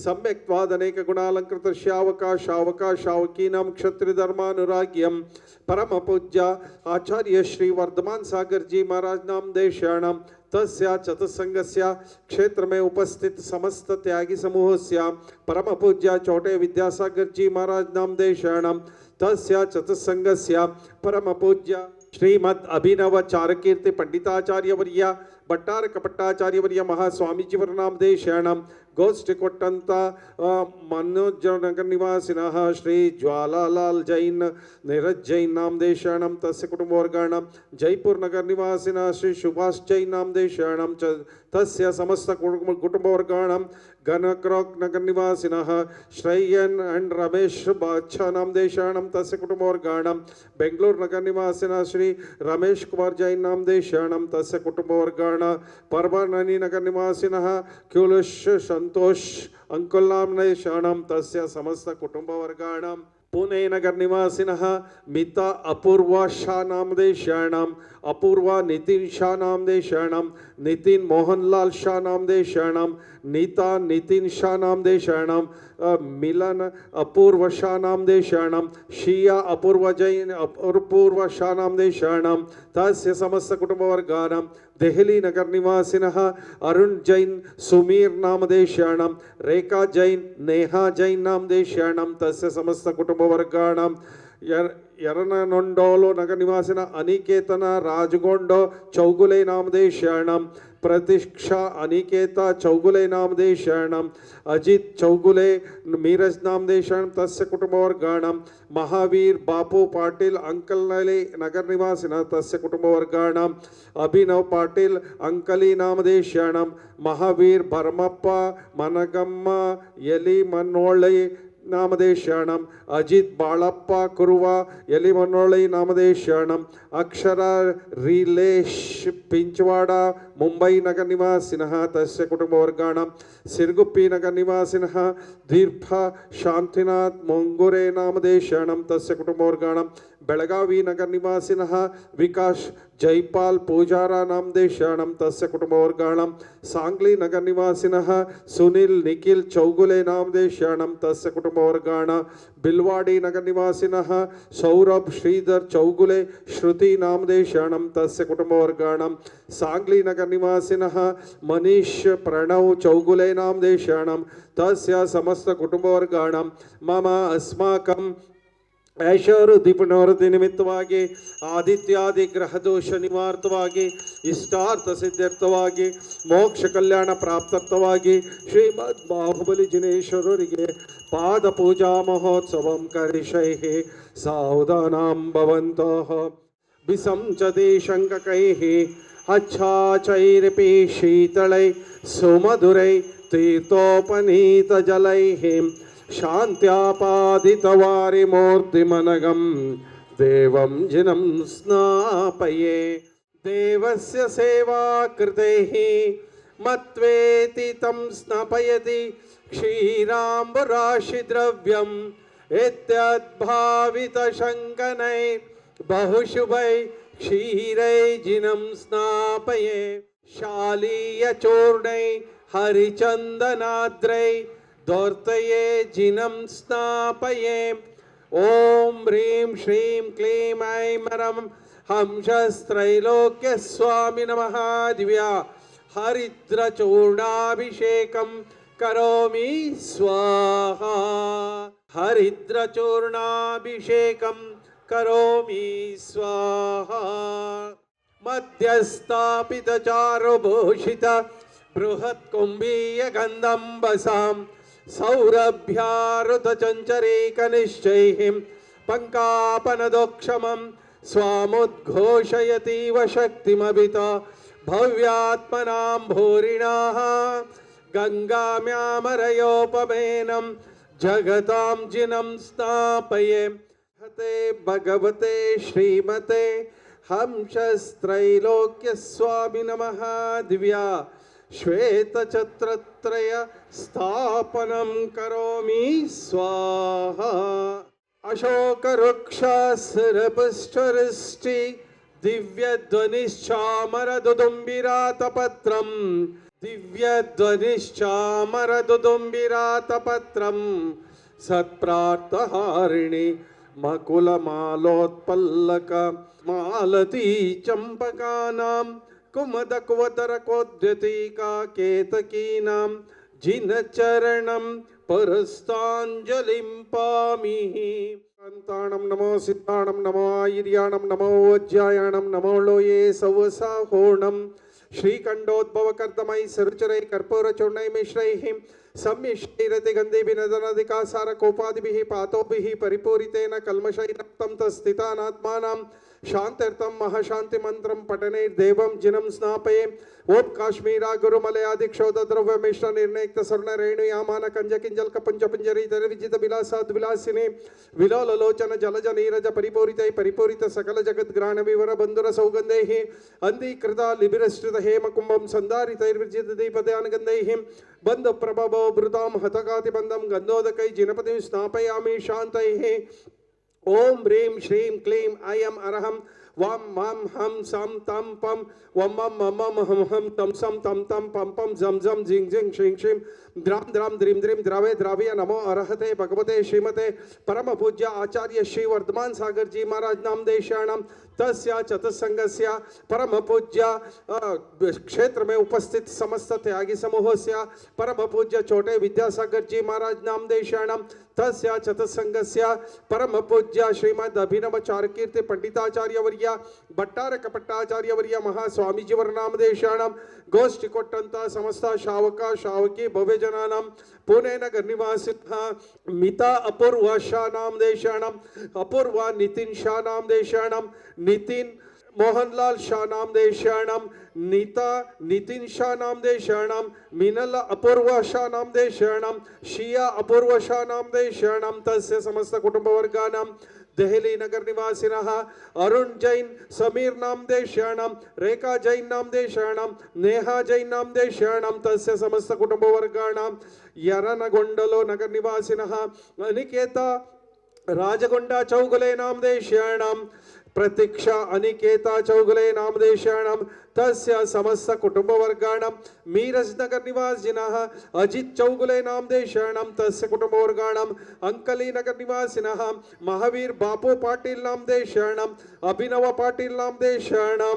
सम्यक्त्वादनेकगुणालङ्कृतस्यावकाशावकाशावकीनां क्षत्रियधर्मानुराग्यं परमपूज्य आचार्य श्री वर्धमान सागर जी महाराज नाम देशाणां तस्या चतुस्संगस्य क्षेत्र में उपस्थित समस्त त्यागी समूहस्य परम पूज्य चौटे विद्यासागर जी महाराज नाम देशाणां तस्या चतुस्संगस्य परम पूज्य श्रीमद अभिनव चारकीर्ति पंडिताचार्य वर्य भट्टार कपट्टाचार्य वर्य महास्वामीजी नाम देशाणां गोष्ठी कोट्टंत मनोज नगर निवासिनः श्री ज्वालालाल जैन नीरज जैन नाम देशाणां तस्य कुटुंबवर्गाणां जयपुर नगर निवासिनः श्री सुभाष जैन नाम देशाणां तस्य समस्त कुटुंबवर्गाणां गणक्रोक नगर निवासिनः श्रेयन एंड रमेश बादशाह नाम देशाणां तस्य कुटुंबवर्गाणां बेंगलूर नगर निवासिनः श्री रमेश कुमार जैन नाम देशाणां तस्य कुटुंबवर्गाणां परभणी नगर निवासिनः क्युलुष संतोष अंकुल नाम देशाणां तस्य समस्त कुटुंबवर्गाणां पुणे नगर निवासिनः मिता अपूर्वा शाह नाम देशाणां अपूर्वा नितिन शाह नाम देशाणां नितिन मोहनलाल शाह नाम देशाणां नीता नितिन शाह नाम देशाणां मिलन अपूर्व शाह नाम देशाणां शिया अपूर्व जैन अपूर्व शाह नाम देशाणां तस्य समस्त कुटुंबवर्गाणां देहली नगर निवासिनः अरुण जैन सुमीर नाम देशाणां रेखा जैन नेहा जैन नाम देशाणां तस्य समस्त कुटुंबवर्गाणां यरननोंडोलो नगर निवासिनः अनिकेतन राजगोंडो चौगुले नाम देशाणां प्रतीक्षा अनिकेता चौगुले नाम देशाणां अजित चौगुले मीरज नाम देशाणां तस्य कुटुंबवर्गाणां महावीर बापू पाटिल अंकलनले नगर निवासिनः तस्य कुटुंबवर्गाणां अभिनव पाटिल अंकली नाम देशाणां महावीर भरमप्प मनगम्म यली मनोळे नामदेशाणां अजित बाळप्प कुरुवा यलिमनोळै नामदेशाणां अक्षर रिलेश पिंचवाड़ा मुंबई नगर निवासिनः तस्य कुटुंबवर्गाणां सिरगुप्पी नगर निवासिनः दीर्घ शांतिनाथ मोंगुरे नामदेशाणां तस्य कुटुंबवर्गाणां बेळगावी नगर निवासिनः विकास जयपाल पूजारा नाम देशाणां तस्य कुटुंबवर्गाणां सांगली नगर निवासिनः सुनील निखिल चौगुले नाम देशाणां तस्य कुटुंबवर्गाणां बिलवाड़ी नगर निवासिनः सौरभ श्रीधर चौगुले श्रुति नाम देशाणां तस्य कुटुंबवर्गाणां सांगली नगर निवासिनः मनीष प्रणव चौगुले नाम देशाणां तस्य समस्त कुटुंबवर्गाणां मम अस्माकं ऐश्वर्यदीपनवरति निमित्तವಾಗಿ ಆದಿತ್ಯಾದಿ ಗ್ರಹ ದೋಷ ನಿವಾರ್ತವಾಗಿ ಇಷ್ಟಾರ್ಥ ಸಿದ್ಧಾರ್ಥವಾಗಿ ಮೋಕ್ಷ ಕಲ್ಯಾಣ ಪ್ರಾಪ್ತಾರ್ಥವಾಗಿ ಶ್ರೀಮದ್ ಬಾಹುಬಲಿ ಜಿನೇಶ್ವರರಿಗೆ ಪಾದ ಪೂಜಾ ಮಹೋತ್ಸವಂ ಕರಿಷೈಃ ಸಾವಧಾನಂ ಭವಂತಃ ವಿಸಂಚತಿ ಶಂಕಕೈಃ अच्छाचैरपि शीतलै सुमधुरै तीर्थोपनीत जलैः शान्त्यापादितवारिमूर्तिमनघं देवं जिनं स्नापये देवस्य सेवा कृतेः मत्वेति तं स्नापयति क्षीराम्बुराशिद्रव्यम् इत्यद्भावितशङ्कनै बहुशुभै क्षीरै जिनं स्नापये शालीयचूर्णै हरिचन्दनाद्रै दोर्तये जिनं स्नापये ॐ ह्रीं श्रीं क्लीं ऐं रं हंसस्त्रैलोक्यस्वामी नमः दिव्या हरिद्रचूर्णाभिषेकं करोमि स्वाहा हरिद्रचूर्णाभिषेकं करोमि स्वाहा मध्यस्थापित चारुभूषित बृहत् कुंभीय गंधंबसां सौरभ्यारुत चंचरीकनिश्चैः पंकापनदोक्षमं स्वामुद्घोषयतीव शक्तिमभित भव्यात्मनां भूरिणाः गंगाम्यामरयोपमेनं जगतां जिनं स्नापये हते भगवते श्रीमते हंसस्त्रैलोक्य स्वामी नमः दिव्या श्वेतछत्रत्रय स्थापनं करोमि स्वाहा अशोकवृक्षासुरपुष्पवृष्टि दिव्यध्वनिश्चामरदुदुम्बिरातपत्रं दिव्यध्वनिश्चामरदुदुम्बिरातपत्रं सत्प्रार्थहारिणि मकुलमालोत्पल्लक मालती चंपकानां कुमदकुवतरकोद्यतिका केतकीनां जिनचरणं परस्ताञ्जलिं पामिहि। शान्ताणं नमो सिद्धाणं नमो आयर्याणं नमो वज्रायाणं नमो लोये सवसाहोणं श्रीकंडोद्भवकर्दमै सरुचरै कर्पूरचूर्णै मिश्रैः सम्मिश्रैरतिगन्धेभिनदनदिकासारकोपादिभिः पातोभिः परिपूरितेन कल्मषैरक्तं तस्थितानात्मानां शान्त्यर्थं महाशान्तिमन्त्रं पठनैर्देवं जिनं स्नापये। ओम काश्मीरा गुरुमलयादिक्षोद्रव्य मिश्र निर्णयक्त स्वर्ण रेणुयामान कंज किंजल कपुंज पिंजरी विजित विलासाद विलासिने विलोलोचन जलज नीरज परिपूरित परिपूरित सकल जगत ग्राण विवर बंधुर सौगंधैः अंधीकृत लिबिरश्रित हेम कुंभं संधारितैर्विजित दीपदानगंधैः बंध प्रभवो भृतां हतकाति बंधं गंधोदकै जिनपतिं स्नापयामि शान्तैः। ओम ह्रीं श्रीं क्लीं ऐं अरहं वम मम हम सम तम पम वम मम मम हम हम तम सम तम तम पम पम झम झम झिंग झिंग श्रीं श्रीं द्राम द्राम द्रीम द्रीम द्रावे द्राव्य नमो अरहते भगवते श्रीमते परम पूज्य आचार्य श्री वर्धमान सागर जी महाराज नाम देशाणाम तस्य चतुस्संगस्य परम पूज्य क्षेत्र में उपस्थित समस्त त्यागी समूहस्य परम पूज्य छोटे विद्यासागर जी महाराज नाम देशाणाम तस्य चतुस्संगस्य परम पूज्य श्रीमद अभिनव चारुकीर्ति पंडिताचार्य वर्य भट्टार कपट्टाचार्य वर्य महास्वामीजी वर्नाम देशाणाम गोष्ठी कोट्टंत समस्त शावक शावकी भव्य जनानां पुणे नगर निवासिनः मिता अपूर्वा शाह नाम देशाणाम अपूर्वा नितिन शाह नाम देशाणाम नितिन मोहनलाल शाह नाम देशाणाम नीता नितिन शाह नाम देशाणाम मिनल अपूर्वा शाह नाम देशाणाम शिया अपूर्व शाह नाम देशाणाम तस्य समस्त कुटुंबवर्गाणां दहली नगर निवासिनः अरुण जैन समीर नाम देशाणाम रेखा जैन नाम देशाणाम नेहा जैन नाम देशाणाम तस्य समस्त कुटुंबवर्गाणां यरनगोंडलो नगर निवासिनः अनिकेता राजगोंडा चौगुले नाम देशाणां प्रतीक्षा अनिकेता चौगुले नाम देशाणां तस्य समस्त कुटुंबवर्गाणां मीरज नगर निवासिनः अजित चौगुले नाम देशाणां तस्य कुटुंबवर्गाणां अंकली नगर निवासिनः महावीर बापू पाटिल नाम देशाणां अभिनव पाटिल नाम देशाणां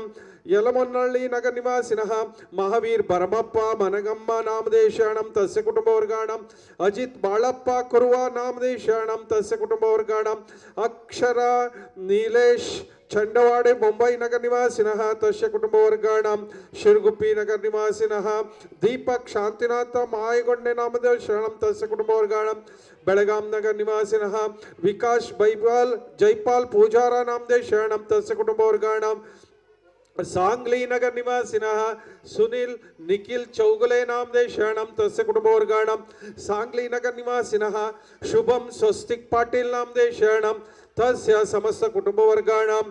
यलमोन्नल्ली नगर निवासिनः महावीर भरमप्प मनगम्म नाम देशाणां तस्य कुटुंबवर्गाणां अजित बाळप्प कुरुवा नाम देशाणां तस्य कुटुंबवर्गाणां अक्षरा नीलेश चंडवाड़े मुंबई नगर निवासिनः तस्य कुटुंबवर्गाणां शिरगुप्पी नगर निवासिनः दीपक शांतिनाथ मायगोंडे नाम देशाणां तस्य कुटुंबवर्गाणां बेळगाम नगर निवासिनः विकास बैपाल जयपाल पूजारा नाम देशाणां तस्य कुटुंबवर्गाणां सांगली नगर निवासिनः सुनील निखिल चौगुले नाम देशाणां तस्य कुटुंबवर्गाणां सांगली नगर निवासिनः शुभम स्वस्तिक पाटिल नाम देशाणां तस्य समस्त कुटुंबवर्गाणां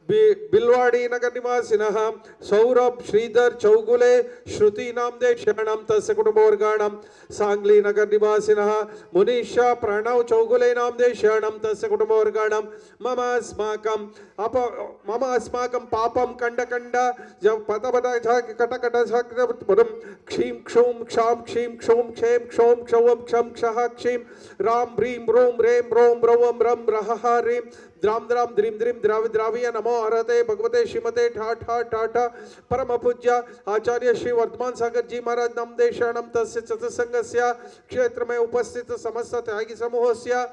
बिलवाड़ी नगर निवासिनः सौरभ श्रीधर चौगुले श्रुति नाम देशाणां तस्य कुटुंबवर्गाणां सांगली नगर निवासिनः मुनीषा प्रणव चौगुले नाम देशाणां तस्य कुटुंबवर्गाणां मम अस्माकं पापं कंड कंड जब पद पद कट कट पदम क्षीं क्षूं क्षां क्षीं क्षूं क्षें क्षौं क्षौं क्षं क्षः क्षीं राम ह्रीं रूं रें रों रौं रं रः ह्रीं द्राम द्राम द्रीम द्रीम द्राव्य द्राव्य नमो अरहते भगवते श्रीमते ठा ठा टाटा परम पूज्य आचार्य श्री वर्धमान सागर जी महाराज नाम देशाणां तस्य चतुस्संगस्य क्षेत्र में उपस्थित समस्त त्यागी समूहस्य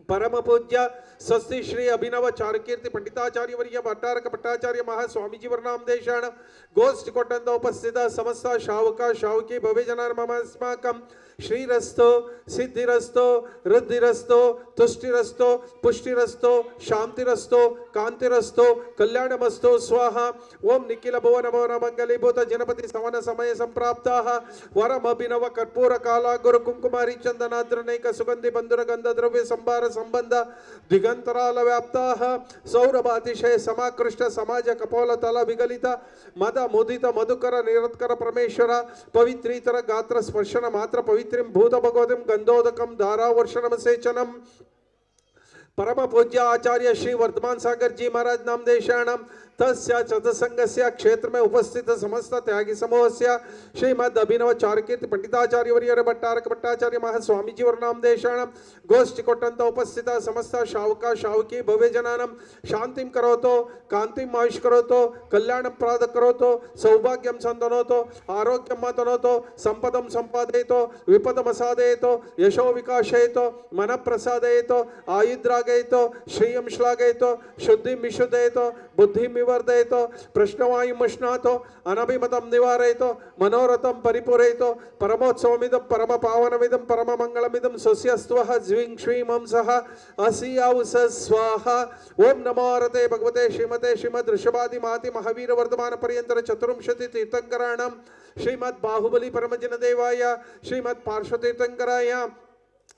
परम पूज्य स्वस्ति श्री अभिनव चारुकीर्ति पंडिताचार्य वर्य भट्टार कपट्टाचार्य महास्वामीजी वर्नाम देशाणां गोष्ठी कोट्टंत उपस्थित समस्त शावक शावकी भव्य जनानां अस्माकं श्रीरस्तो सिद्धिरस्तो रुद्धिरस्तो तुष्टिरस्तो पुष्टिरस्तो शांतिरस्तो कांतिरस्तो कल्याणमस्तो स्वाहा। ओम निखिल भुवन भवन मंगलीभूत जनपति सवन समय संप्राप्ताः वरमभिनव कर्पूर काला गुरु कुंकुमारी चंदनाद्रनैक सुगंधि बंधुर गंध द्रव्य संभार संबंध दिगंतराल व्याप्ताः सौरभातिशय समाकृष्ट समाज कपोल तल विगलित मद मुदित मधुकर निरत्कर परमेश्वर पवित्रीतर गात्र स्पर्शन मात्र पवित्र भूत भगवतीं गंधोदकं धारावर्षणम सेचनम परम पूज्य आचार्य श्री वर्धमान सागर जी महाराज नामदेशाणाम तस्य चतुसंगस्य क्षेत्र में उपस्थित समस्त त्यागी समूहस्य श्रीमद अभिनव चारुकीर्ति पंडिताचार्य वर्य भट्टारक भट्टाचार्य महास्वामी जी नामदेशाणाम गोष्ठी कोट्टंत उपस्थित समस्त शावका शावकी भव्य जनानां शांतिं करोतो कांतिं आयुष करोतो कल्याणं प्राद करोतो सौभाग्यं संतनोतो आरोग्यं मतनोतो संपदं संपादयतो विपदं असादयतो यशो विकासयतो मन प्रसादयतो आयुद्रागयतो श्रियं श्लाघयतो शुद्धिं विशुद्धयतो बुद्धिं वर्धयतो प्रश्नवायुमुष्णातो अनभिमतं निवारयतो मनोरथं परिपूरयतो परमोत्सवमिदं परम पावनमिदं परम मंगलमिदं स्वस्यस्त्वः ज्वीं श्रीं हंसः असियाउस स्वाहा ओम नमो रते भगवते श्रीमते श्रीमद् ऋषभादि महति महावीर वर्धमान पर्यंतर चतुर्विंशति तीर्थंकराणां श्रीमद् बाहुबली परमजन देवाय श्रीमद् पार्श्व तीर्थंकराय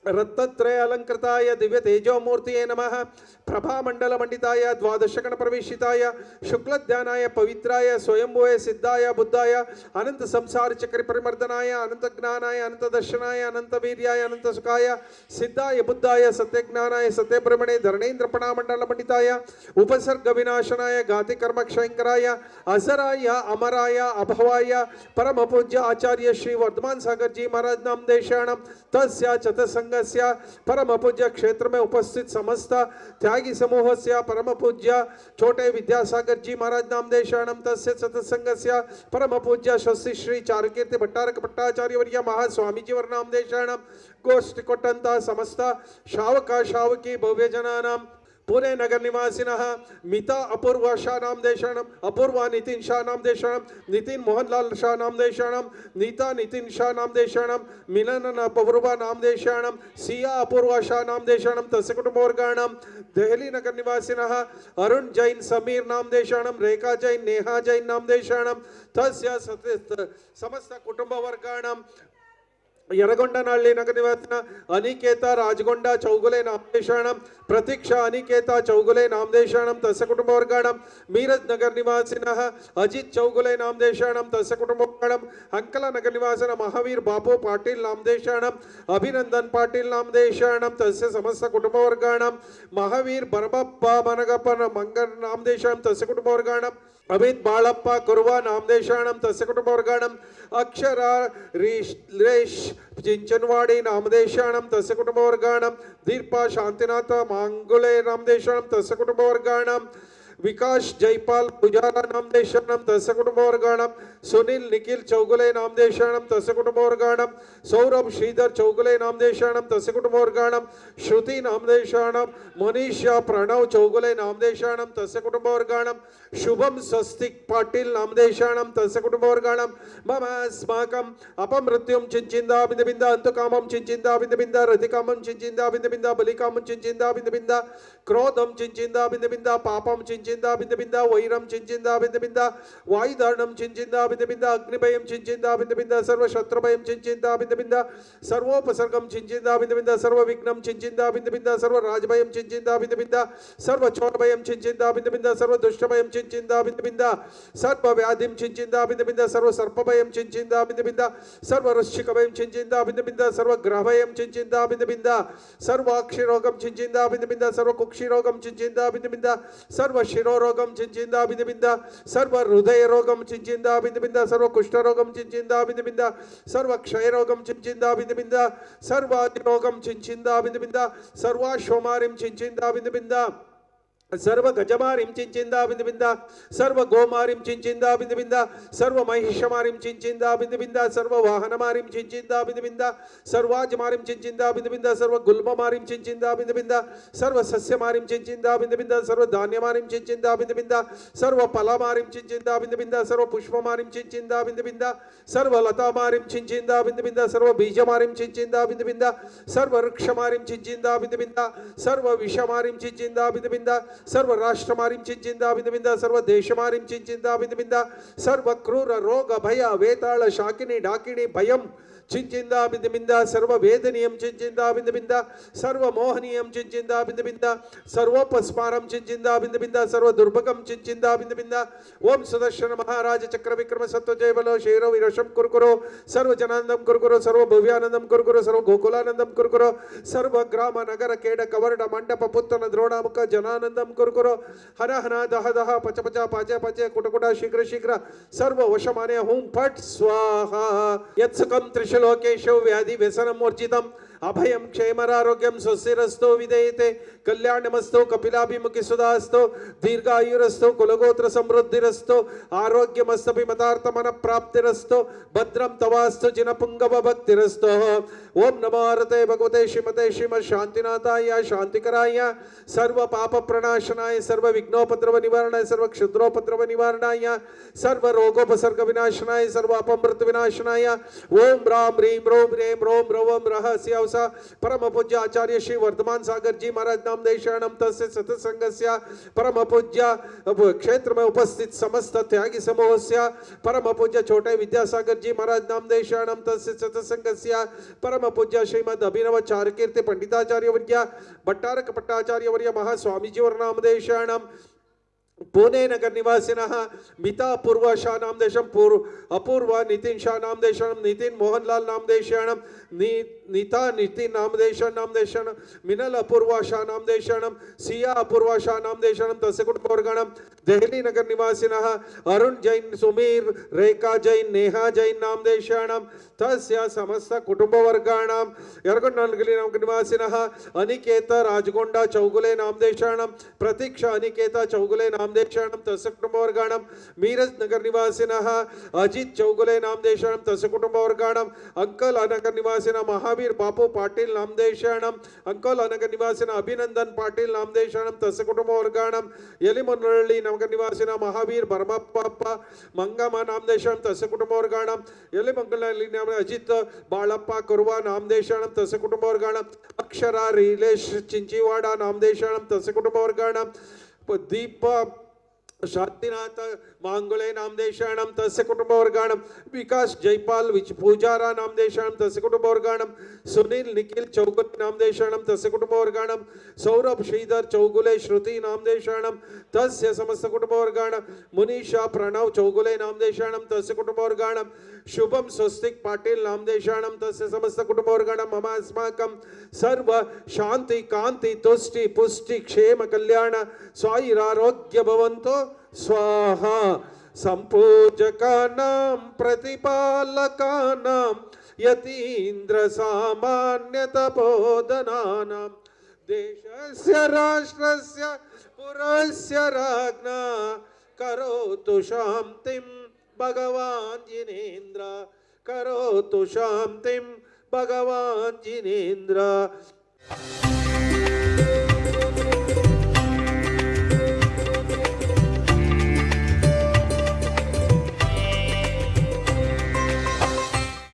रत्नत्रय अलंकृताय दिव्य तेजोमूर्तिये नमः प्रभामंडल मंडिताय द्वादशगण प्रवेशिताय शुक्ल ध्यानाय पवित्राय स्वयंभुवे सिद्धाय बुद्धाय अनंत संसार चक्र परिमर्दनाय अनंत ज्ञानाय अनंत दर्शनाय अनंत वीर्याय अनंत सुखाय सिद्धाय बुद्धाय सत्य ज्ञानाय सत्य ब्रह्मणे धरणेन्द्र पणामंडल मंडिताय उपसर्ग विनाशनाय घाति कर्म क्षयंकराय अजराय अमराय अभवाय परम पूज्य आचार्य श्री वर्धमान सागर जी महाराज नामदेशाणां तस्य चतुसंग परम पूज्य क्षेत्र में उपस्थित समस्त त्यागी समूह से परम पूज्य छोटे विद्यासागर जी महाराज नामदेशाणां तस्य सत्संगस्य परम पूज्य स्वस्ति श्री चारुकीर्ति भट्टारक भट्टाचार्य वर्य महास्वामी जी नामदेशाणां गोष्ठी कोट्टंत समस्त शावका शावकी भव्य जनानां पुणे नगर निवासिनः मिता अपूर्व शाह नामदेशाणां अपूर्वा नितिन शाह नामदेशाणां नितिन मोहनलाल शाह नामदेशाणां नीता नितिन शाह नामदेशाणां मिलन अपूर्वा नामदेशाणां सिया अपूर्वा शाह नामदेशाणां तस्य कुटुंबवर्गाणां देहली नगर निवासिनः अरुण जैन समीर नामदेशाणां रेखा जैन नेहा जैन नामदेशाणां तस्य समस्त कुटुंबवर्गाणां यरगोंडनहल्ली नगर निवासिन अनिकेत राजगोंड चौगुले नामदेशाणां प्रतीक्षा अनिकेत चौगुले नामदेशाणां तस्य कुटुंबवर्गाणां मीरज नगर निवासिनः अजित चौगुले नामदेशाणां तस्य कुटुंबवर्गाणां अंकला नगर निवासिन महावीर बापू पाटिल नामदेशाणां अभिनंदन पाटिल नामदेशाणां तस्य समस्त कुटुंबवर्गाणां महावीर बरबप्पा मनगप्पन मंगर नामदेशाणां तस्य कुटुंबवर्गाणां अमित बाळप्पा कुर्वा नामदेशाणां तस्य कुटुंबवर्गाणां अक्षरा रेश चिंचनवाड़ी नामदेशाणां तस्य कुटुंबवर्गाणां दीर्पा शांतिनाथ मांगुले नामदेशाणां तस्य कुटुंबवर्गाणां विकास जयपाल पुजारा नामदेशाणां तस्य कुटुंबवर्गाणां सुनील निखिल चौगुले नामदेशाणां तस्य कुटुंबवर्गाणां सौरभ श्रीधर चौगुले नामदेशाणां तस्य कुटुंबवर्गाणां श्रुति नामदेशाणां मनीषा प्रणव चौगुले नामदेशाणां तस्य कुटुंबवर्गाणां शुभम स्वस्तिक पाटिल नामदेशाणां तस्य कुटुंबवर्गाणां मम अस्माकम् अपमृत्युं चिंचिंदा बिंद बिंद अंतकामं चिंचिंदा बिंद बिंद रतिकामं चिंचिंदा बिंद बिंद बलिकामं चिंचिंदा बिंद बिंद क्रोधं चिंचिंदा बिंद बिंद पापं चिंचिंदा बिंद बिंद वैरं चिंचिंदा बिंद बिंद वायुदारणं चिंचिंदा बिंद बिंद अग्निभयं चिंचिंदा बिंद बिंद सर्व शत्रुभयं चिंचिंदा बिंद बिंद सर्वोपसर्गं चिंचिंदा बिंद बिंद सर्व विघ्नं चिंचिंदा बिंद बिंद सर्व राजभयं चिंचिंदा बिंद बिंद सर्व चोरभयं चिंचिंदा बिंद बिंद सर्व दुष्टभयं चिंचिंदा बिंद बिंद सर्व व्याधिं चिंचिंदा बिंद बिंद सर्व सर्पभयं चिंचिंदा बिंद बिंद सर्व वृश्चिकभयं चिंचिंदा बिंद बिंद सर्व ग्रहभयं चिंचिंदा बिंद बिंद सर्व अक्षिरोगं चिंचिंदा बिंद बिंद सर्व कुक्षिरोगं चिंचिंदा बिंद बिंद सर्व शिरोरोगं चिंचिंदा बिंद बिंद सर्व हृदय रोगं चिंचिंदा बिंद बिंद सर्व कुष्ठरोगं चिंचिंदा बिंद बिंद सर्व क्षयरोगं चिंचिंदा बिंद बिंद सर्व रोगं चिंचिंदा बिंद बिंद सर्वाश्वमारिं चिंचिंदा बिंद बिंद सर्व गजमारिं चिंचिंदा बिंद बिंद सर्व गोमारिं चिंचिंदा बिंद बिंद सर्व महिषमारिं चिंचिंदा बिंद बिंद सर्व वाहनमारिं चिंचिंदा बिंद बिंद सर्वाजमारिं चिंचिंदा बिंद बिंद सर्व गुल्ममारिं चिंचिंदा बिंद बिंद सर्व सस्यमारिं चिंचिंदा बिंद बिंद सर्व धान्यमारिं चिंचिंदा बिंद बिंद सर्व फलमारिं चिंचिंदा बिंद बिंद सर्व पुष्पमारिं चिंचिंदा बिंद बिंद सर्व लतामारिं चिंचिंदा बिंद बिंद सर्व बीजमारिं चिंचिंदा बिंद बिंद सर्व वृक्षमारिं चिंचिंदा बिंद बिंद सर्व विषमारिं चिंचिंदा बिंद बिंद सर्व राष्ट्रमारिं चिंचिंदा बिंद बिंद सर्व देशमारिं चिंचिंदा बिंद बिंद सर्व क्रूर रोग भय वेताल शाकिनी डाकिनी भयं चिंचिंदा बिंद बिंद सर्व वेदनीयं चिंचिंदा बिंद बिंद सर्व मोहनीयं चिंचिंदा बिंद बिंद सर्वोपस्मारं चिंचिंदा बिंद बिंद सर्व दुर्भगं चिंचिंदा बिंद बिंद ओम सुदर्शन महाराज चक्र विक्रम सत्व जय बलो शेरो विरशम कुरकुरो सर्व जनानंदम कुरकुरो सर्व भव्यानंदम कुरकुरो सर्व गोकुलानंदम कुरकुरो सर्व ग्राम नगर केड कवर्ड मंडप पुत्तन द्रोणामुख जनानंदम कुरकुरो हर हना दह दह पच पच पाचे पाचे कुटकुटा शीघ्र शीघ्र सर्व वशमाने हुं फट स्वाहा यत्सकं त्रिशलोकेषु व्याधि व्यसनं वर्जितम् अभयं क्षेमरारोग्यं स्वस्तिरस्तु विधेयते कल्याणमस्तु कपिलाभिमुखी सुधास्तु दीर्घायुरस्तु कुलगोत्र समृद्धिरस्तु आरोग्यमस्तभिमतार्थमन प्राप्तिरस्तु भद्रं तवास्तु जिनपुंगव भक्तिरस्तु ओम नमो हरते भगवते श्रीमते श्रीमद् शांतिनाथाय शांतिकराय सर्व पाप प्रणाशनाय सर्व विघ्नोपद्रव निवारणाय सर्व क्षुद्रोपद्रव निवारणाय सर्व रोगोपसर्ग विनाशनाय सर्व अपमृत्यु विनाशनाय ओम राम ह्रीं रोम रेम रोम रवम रहस्य परम पूज्य आचार्य श्री वर्धमान सागर जी महाराज नाम देशानम तस्य सत्संगस्य परम पूज्य क्षेत्र में उपस्थित समस्त त्यागी समूहस्य परम पूज्य छोटे विद्यासागर जी महाराज नाम देशानम तस्य सत्संगस्य परम पूज्य श्रीमद अभिनव चारुकीर्ति पंडिताचार्य वर्य भट्टारक पट्टाचार्य वर्य महास्वामीजी नाम देशानम पुणे नगर निवासिनः मिता पूर्व शाह नाम देशम अपूर्व नितिन शाह नाम देशम नितिन मोहनलाल नाम देशानम नीता नितिन नाम देशानम मिनल अपूर्व शाह नाम देशानम सिया अपूर्व शाह नाम देशानम तस्य कुटुंबवर्गणम दहली नगर निवासिनः अरुण जैन सुमीर रेखा जैन नेहा जैन नाम देशानम तस्य समस्त कुटुंबवर्गाणाम यरगोंडनगली नाम निवासिनः अनिकेत राजगोंडा चौगुले नाम देशानम प्रतीक्षा अनिकेता चौगुले नाम देशानम तस्य कुटुंबवर्गाणम मीरज नगर निवासिनः अजित चौगुले नाम देशानम तस्य कुटुंबवर्गाणम अंकल नगर निवासिनः महावीर बापू पाटिल नाम देशानम अंकल नगर निवासिनः अभिनंदन पाटिल नाम देशानम तस्य कुटुंबवर्गाणम यलिमनहಳ್ಳಿ नगर निवासिनः महावीर भरमप्ಪ मंगम नाम देशानम तस्य कुटुंबवर्गाणम यलिमंगलहಳ್ಳಿ नाम अजित बाळप्ಪ कुर्वा नाम देशानम तस्य कुटुंबवर्गाणम अक्षरा रिलेश चिंचिवाड़ा नाम देशानम तस्य कुटुंबवर्गाणम दीप शांतिनाथ मांगुले नाम देशानम तस्य कुटुंबवर्गाणम विकास जयपाल पूजारा नाम देशानम तस्य कुटुंबवर्गाणम सुनील निखिल चौगुले नाम देशानम तस्य कुटुंबवर्गाणम सौरभ श्रीधर चौगुले श्रुति नाम देशानम तस्य समस्त कुटुंबवर्गाणम मुनीषा प्रणव चौगुले नाम देशानम तस्य कुटुंबवर्गाणम शुभम स्वस्तिक पाटिल नाम देशानम तस्य समस्त कुटुंबवर्गाणम मम अस्माकं सर्व शांति कांति तुष्टि पुष्टि क्षेम कल्याण स्वायुरारोग्य भवन्तु स्वाहा संपूजकानां प्रतिपालकानां यतीन्द्र सामान्य तपोधनानां देशस्य राष्ट्रस्य पुरस्य राज्ञा करोतु शान्तिं भगवान् जिनेन्द्र करोतु शान्तिं भगवान् जिनेन्द्र।